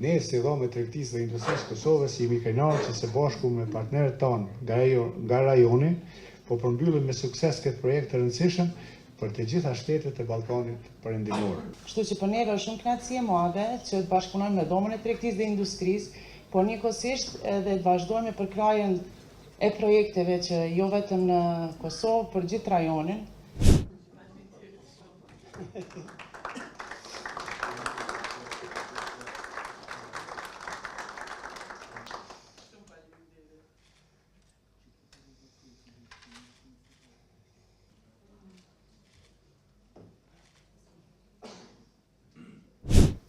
Ne, si Dhomë e Tregtisë dhe Industrisë Kosovës, jemi krenarë që së bashku me partnerët tanë nga rajoni, po përmbyllim me sukses këtë projekt të rëndësishëm për të gjitha shtetet e Ballkanit Perëndimor. Kështu që për neve është shumë kënaqësi e madhe që të bashkëpunojmë me Dhomën e Tregtisë dhe Industrisë, por njëkohësisht edhe të vazhdojmë me përkrajën e projekteve që jo vetëm në Kosovë, për gjithë rajonin.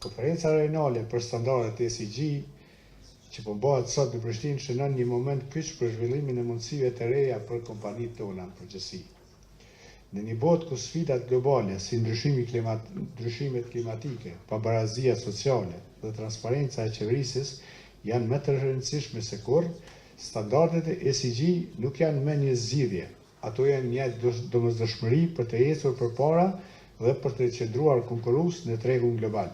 Konferenca rajonale për standardet ESG që po bëhet sot në Prishtinë shënon një moment kyç për zhvillimin e mundësive të reja për kompanitë tona në përgjithësi. Në një botë ku sfidat globale si ndryshimet klimatike, pabarazia sociale dhe transparenca e qeverisjes janë më të rëndësishme se kurrë, standardet e ESG nuk janë më një zgjidhje, ato janë një domosdoshmëri për të ecur përpara dhe për të qëndruar konkurrues në tregun global.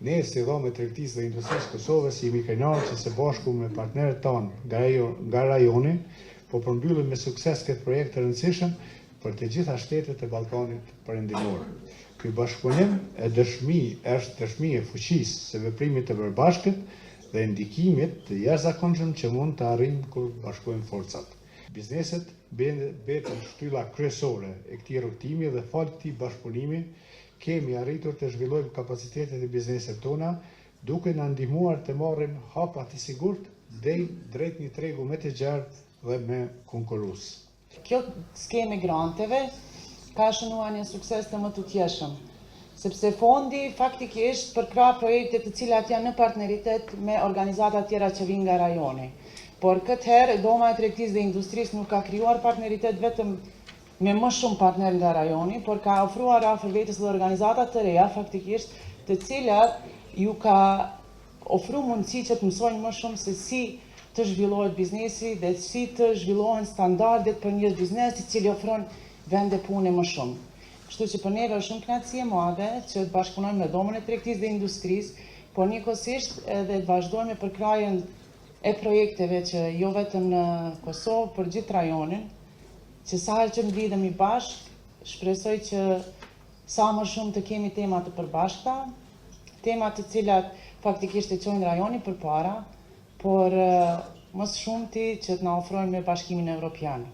Ne, si Dhomë e Tregtisë dhe Industrisë Kosovës, jemi krenarë që së bashku me partnerët tanë nga rajoni, po përmbyllim me sukses këtë projekt të rëndësishëm për të gjitha shtetet e Ballkanit Perëndimor. Ky bashkëpunim është dëshmi e fuqisë së veprimit të përbashkët dhe ndikimit të jashtëzakonshëm që mund të arrijmë kur bashkojmë forcat. Bizneset betën shtylla kryesore e këtij rrugtimi dhe fal këtij bashkëpunimi kemi arritur të zhvillojmë kapacitetet e bizneset tona, duke na ndihmuar të marrim hapa të sigurt drejt një tregu më të gjerë dhe më konkurrues. Kjo skemë granteve ka shënuar një sukses të mëtutjeshëm, sepse fondi faktikisht përkrah projekte të cilat janë në partneritet me organizata tjera që vinë nga rajoni. Por këtë herë Dhoma e Tregtisë dhe Industrisë nuk ka krijuar partneritet vetëm me më shumë partner nga rajoni, por ka ofruar afër vetes dhe organizata të reja, faktikisht, të cilat ju ka ofruar mundësi që të mësojnë më shumë se si të zhvillohet biznesi dhe si të zhvillohen standardet për një biznes i cili ofron vende pune më shumë. Kështu që për neve është shumë kënaqësi e madhe që të bashkëpunojmë me Dhomën e Tregtisë dhe Industrisë, por njëkohësisht edhe të vazhdojmë me përkrajën e projekteve që jo vetëm në Kosovë, për gjithë rajonin, që sa herë që mblidhemi bashkë, shpresoj që sa më shumë të kemi tema të përbashkëta, tema të cilat faktikisht e çojnë rajonin përpara, por më së shumti që të na ofrojnë me Bashkimin Evropian.